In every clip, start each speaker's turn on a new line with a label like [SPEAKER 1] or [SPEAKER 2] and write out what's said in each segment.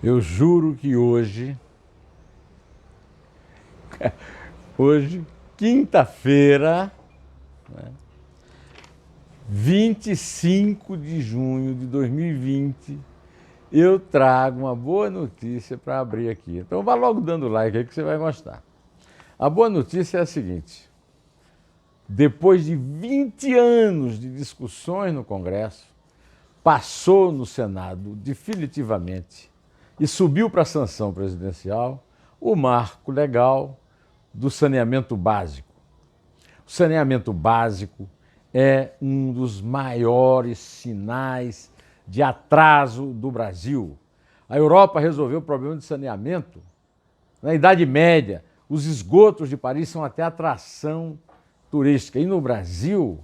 [SPEAKER 1] Eu juro que hoje, quinta-feira, né, 25 de junho de 2020, eu trago uma boa notícia para abrir aqui. Então vá logo dando like aí que você vai gostar. A boa notícia é a seguinte: depois de 20 anos de discussões no Congresso, passou no Senado definitivamente e subiu para a sanção presidencial o marco legal do saneamento básico. O saneamento básico é um dos maiores sinais de atraso do Brasil. A Europa resolveu o problema de saneamento. Na Idade Média, os esgotos de Paris são até atração turística. E no Brasil,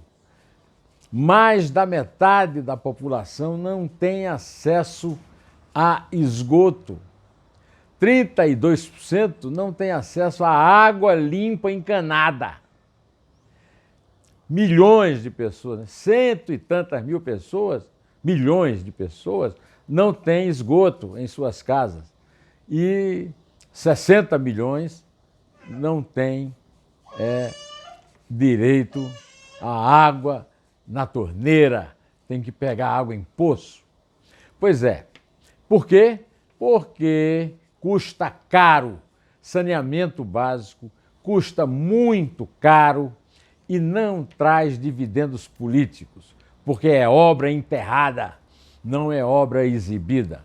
[SPEAKER 1] mais da metade da população não tem acesso a esgoto. 32% não tem acesso a água limpa encanada. Milhões de pessoas, cento e tantas mil pessoas, milhões de pessoas, não têm esgoto em suas casas. E 60 milhões não têm direito à água na torneira, tem que pegar água em poço. Pois é. Por quê? Porque custa caro. Saneamento básico custa muito caro e não traz dividendos políticos, porque é obra enterrada, não é obra exibida.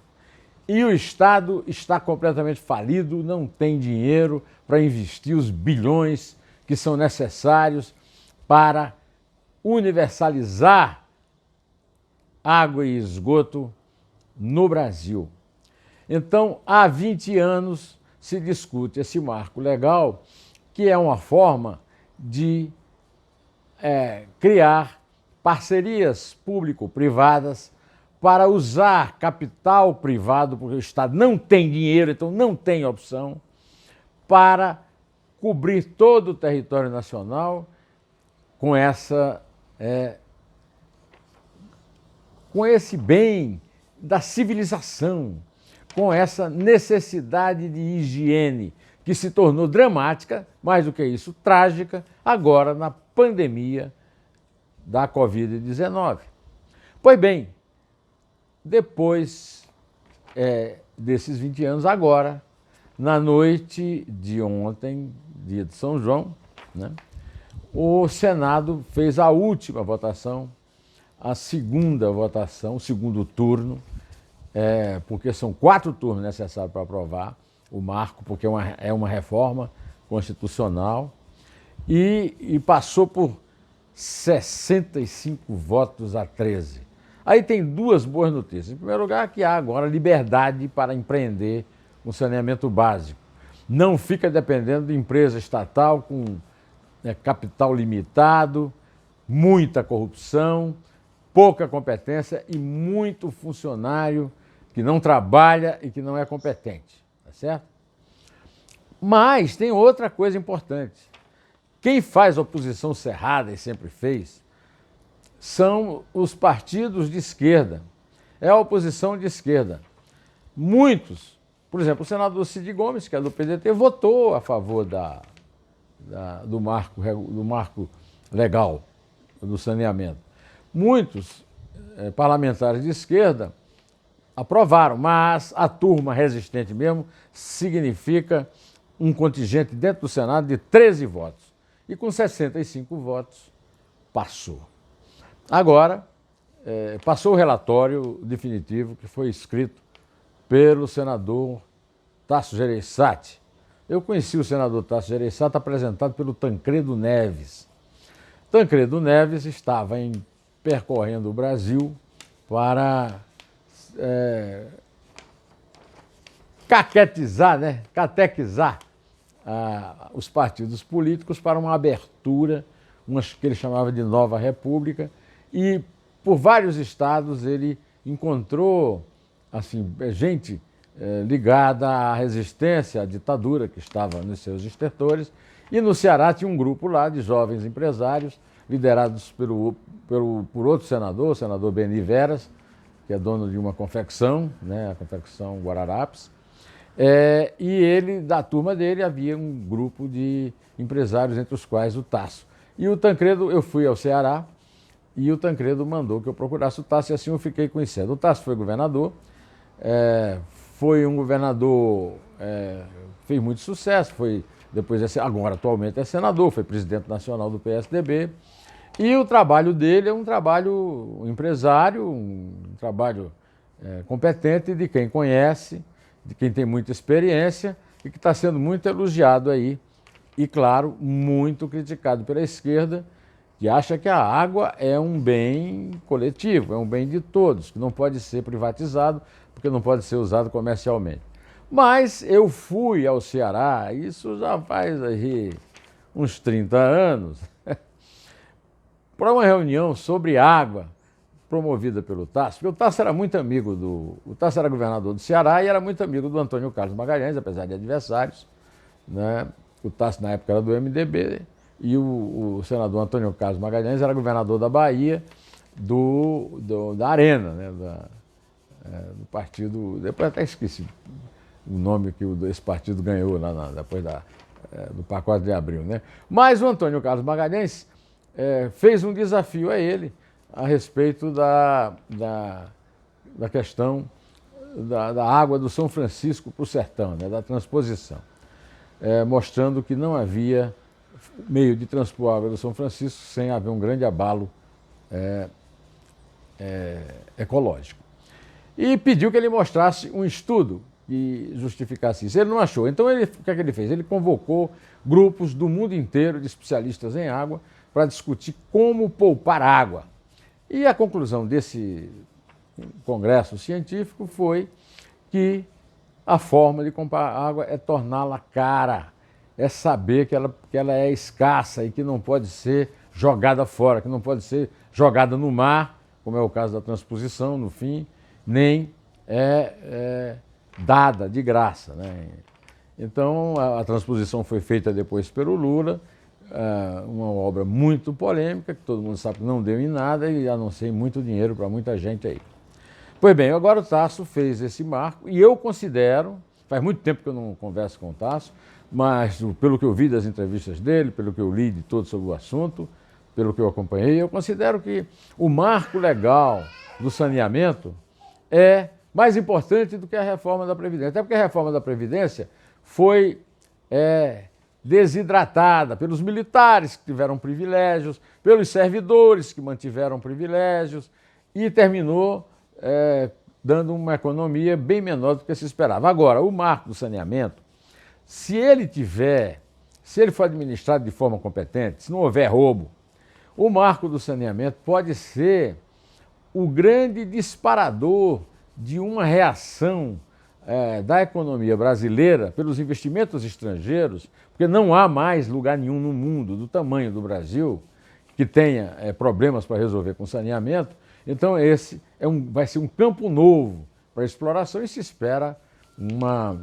[SPEAKER 1] E o Estado está completamente falido, não tem dinheiro para investir os bilhões que são necessários para universalizar água e esgoto no Brasil. Então, há 20 anos se discute esse marco legal, que é uma forma de criar parcerias público-privadas para usar capital privado, porque o Estado não tem dinheiro, então não tem opção, para cobrir todo o território nacional com esse bem da civilização, com essa necessidade de higiene que se tornou dramática, mais do que isso, trágica, agora na pandemia da Covid-19. Pois bem, depois desses 20 anos, agora, na noite de ontem, dia de São João, né, o Senado fez a última votação, a segunda votação, o segundo turno, porque são 4 turnos necessários para aprovar o marco, porque é uma reforma constitucional, e passou por 65 votos a 13. Aí tem 2 boas notícias. Em primeiro lugar, que há agora liberdade para empreender um saneamento básico. Não fica dependendo de empresa estatal com capital limitado, muita corrupção, pouca competência e muito funcionário que não trabalha e que não é competente, tá certo? Mas tem outra coisa importante. Quem faz oposição cerrada e sempre fez são os partidos de esquerda. É a oposição de esquerda. Muitos, por exemplo, o senador Cid Gomes, que é do PDT, votou a favor do marco legal do saneamento. Muitos parlamentares de esquerda aprovaram, mas a turma resistente mesmo significa um contingente dentro do Senado de 13 votos. E com 65 votos, passou. Agora, passou o relatório definitivo que foi escrito pelo senador Tasso Gereissati. Eu conheci o senador Tasso Gereissati apresentado pelo Tancredo Neves. Tancredo Neves estava percorrendo o Brasil para catequizar os partidos políticos para uma abertura, que ele chamava de Nova República, e por vários estados ele encontrou gente ligada à resistência, à ditadura que estava nos seus estertores, e no Ceará tinha um grupo lá de jovens empresários, liderados por outro senador, o senador Beni Veras, que é dono de uma confecção, né, a confecção Guararapes, e ele, da turma dele, havia um grupo de empresários, entre os quais o Tasso. E o Tancredo, eu fui ao Ceará, e o Tancredo mandou que eu procurasse o Tasso, e assim eu fiquei conhecendo. O Tasso foi governador, foi um governador, fez muito sucesso, foi depois, agora atualmente é senador, foi presidente nacional do PSDB, e o trabalho dele é um trabalho empresário, um trabalho competente de quem conhece, de quem tem muita experiência e que está sendo muito elogiado aí e, claro, muito criticado pela esquerda, que acha que a água é um bem coletivo, é um bem de todos, que não pode ser privatizado porque não pode ser usado comercialmente. Mas eu fui ao Ceará, isso já faz aí uns 30 anos, para uma reunião sobre água promovida pelo Tasso, porque o Tasso era muito amigo o Tasso era governador do Ceará e era muito amigo do Antônio Carlos Magalhães, apesar de adversários, né? O Tasso na época era do MDB e o senador Antônio Carlos Magalhães era governador da Bahia, da Arena, né? Do partido, depois até esqueci o nome que esse partido ganhou depois do pacote de abril, né? Mas o Antônio Carlos Magalhães fez um desafio a ele a respeito da questão da água do São Francisco para o sertão, né? Da transposição, mostrando que não havia meio de transpor a água do São Francisco sem haver um grande abalo ecológico. E pediu que ele mostrasse um estudo que justificasse isso. Ele não achou. Então, o que é que ele fez? Ele convocou grupos do mundo inteiro de especialistas em água para discutir como poupar água. E a conclusão desse congresso científico foi que a forma de poupar água é torná-la cara, é saber que ela é escassa e que não pode ser jogada fora, que não pode ser jogada no mar, como é o caso da transposição, no fim, nem dada de graça, né? Então, a transposição foi feita depois pelo Lula, uma obra muito polêmica, que todo mundo sabe que não deu em nada, e a não ser muito dinheiro para muita gente aí. Pois bem, agora o Tasso fez esse marco, e eu considero, faz muito tempo que eu não converso com o Tasso, mas pelo que eu vi das entrevistas dele, pelo que eu li de todo sobre o assunto, pelo que eu acompanhei, eu considero que o marco legal do saneamento é mais importante do que a reforma da Previdência. Até porque a reforma da Previdência foi desidratada pelos militares, que tiveram privilégios, pelos servidores, que mantiveram privilégios, e terminou dando uma economia bem menor do que se esperava. Agora, o marco do saneamento, se ele for administrado de forma competente, se não houver roubo, o marco do saneamento pode ser o grande disparador de uma reação da economia brasileira pelos investimentos estrangeiros, porque não há mais lugar nenhum no mundo do tamanho do Brasil que tenha problemas para resolver com saneamento. Então esse vai ser um campo novo para exploração e se espera uma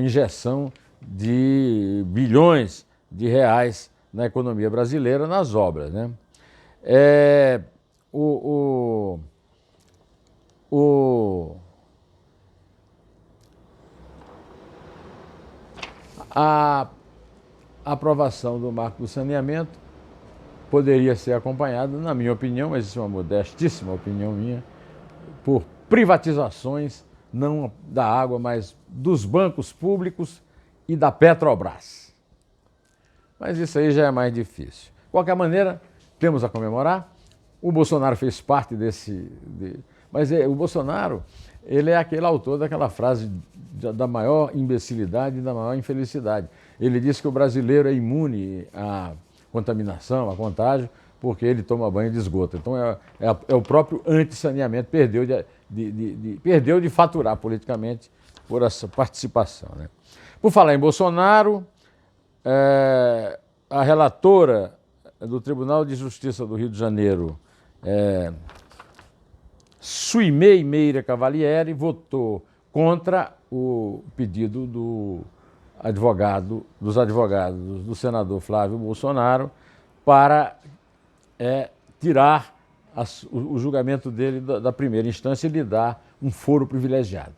[SPEAKER 1] injeção de bilhões de reais na economia brasileira nas obras, né? A aprovação do marco do saneamento poderia ser acompanhada, na minha opinião, mas isso é uma modestíssima opinião minha, por privatizações, não da água, mas dos bancos públicos e da Petrobras. Mas isso aí já é mais difícil. De qualquer maneira, temos a comemorar. O Bolsonaro fez parte mas o Bolsonaro, ele é aquele autor daquela frase da maior imbecilidade e da maior infelicidade. Ele disse que o brasileiro é imune à contaminação, à contágio, porque ele toma banho de esgoto. Então é o próprio anti-saneamento, perdeu de faturar politicamente por essa participação, né? Por falar em Bolsonaro, a relatora do Tribunal de Justiça do Rio de Janeiro, Suimei Meira Cavalieri, votou contra o pedido dos advogados do senador Flávio Bolsonaro para tirar o julgamento dele da primeira instância e lhe dá um foro privilegiado.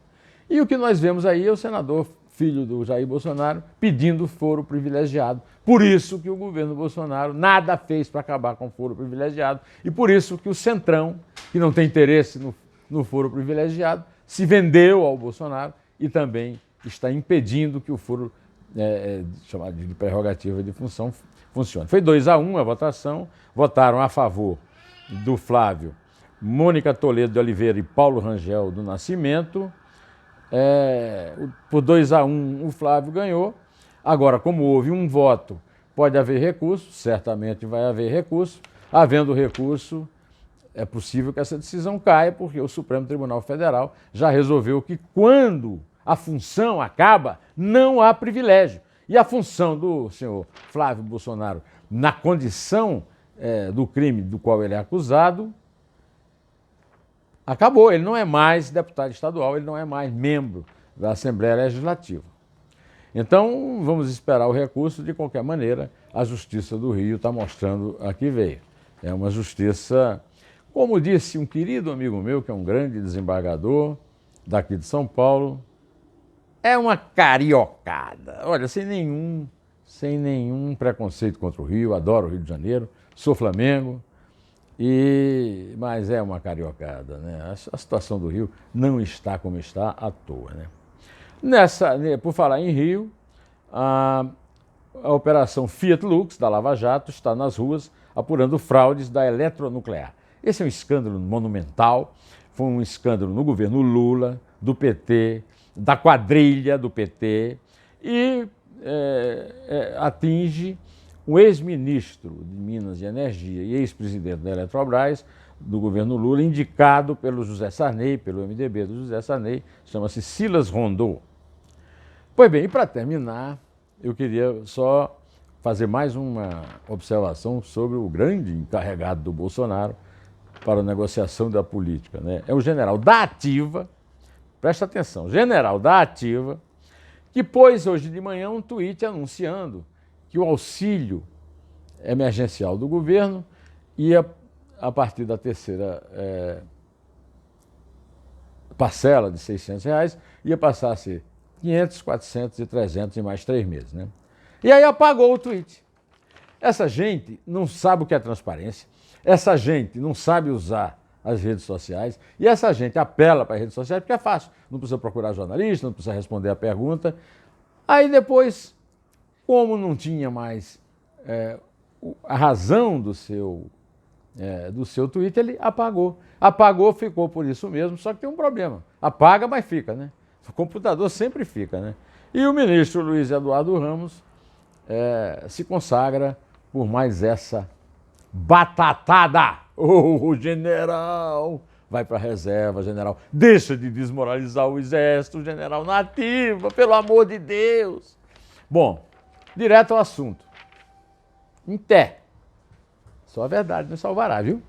[SPEAKER 1] E o que nós vemos aí é o senador, filho do Jair Bolsonaro, pedindo foro privilegiado. Por isso que o governo Bolsonaro nada fez para acabar com o foro privilegiado e por isso que o Centrão, que não tem interesse no foro privilegiado, se vendeu ao Bolsonaro e também está impedindo que o foro chamado de prerrogativa de função funcione. Foi 2-1 a votação, votaram a favor do Flávio, Mônica Toledo de Oliveira e Paulo Rangel do Nascimento. Por 2-1 o Flávio ganhou. Agora, como houve um voto, pode haver recurso, certamente vai haver recurso. Havendo recurso, é possível que essa decisão caia, porque o Supremo Tribunal Federal já resolveu que quando a função acaba, não há privilégio. E a função do senhor Flávio Bolsonaro, na condição do crime do qual ele é acusado, acabou. Ele não é mais deputado estadual, ele não é mais membro da Assembleia Legislativa. Então, vamos esperar o recurso. De qualquer maneira, a Justiça do Rio está mostrando a que veio. É uma justiça, como disse um querido amigo meu, que é um grande desembargador daqui de São Paulo, é uma cariocada. Olha, sem nenhum preconceito contra o Rio, adoro o Rio de Janeiro, sou Flamengo, mas é uma cariocada, né? A situação do Rio não está como está à toa, né? Por falar em Rio, a operação Fiat Lux, da Lava Jato, está nas ruas apurando fraudes da eletronuclear. Esse é um escândalo monumental, foi um escândalo no governo Lula, do PT, da quadrilha do PT, e atinge o ex-ministro de Minas e Energia e ex-presidente da Eletrobras, do governo Lula, indicado pelo José Sarney, pelo MDB do José Sarney, chama-se Silas Rondô. Pois bem, e para terminar, eu queria só fazer mais uma observação sobre o grande encarregado do Bolsonaro para a negociação da política, né? É o general da Ativa, presta atenção, general da Ativa, que pôs hoje de manhã um tweet anunciando que o auxílio emergencial do governo ia, a partir da terceira parcela de R$600, ia passar a ser 500, 400 e 300 em mais 3 meses, né? E aí apagou o tweet. Essa gente não sabe o que é transparência, essa gente não sabe usar as redes sociais, e essa gente apela para as redes sociais porque é fácil, não precisa procurar jornalista, não precisa responder a pergunta. Aí depois, como não tinha mais a razão do seu tweet, ele apagou. Apagou, ficou por isso mesmo, só que tem um problema. Apaga, mas fica, né? O computador sempre fica, né? E o ministro Luiz Eduardo Ramos se consagra por mais essa batatada. O general vai para a reserva, general. Deixa de desmoralizar o exército, general na ativa, pelo amor de Deus. Bom, direto ao assunto. Em pé. Só a verdade nos salvará, viu?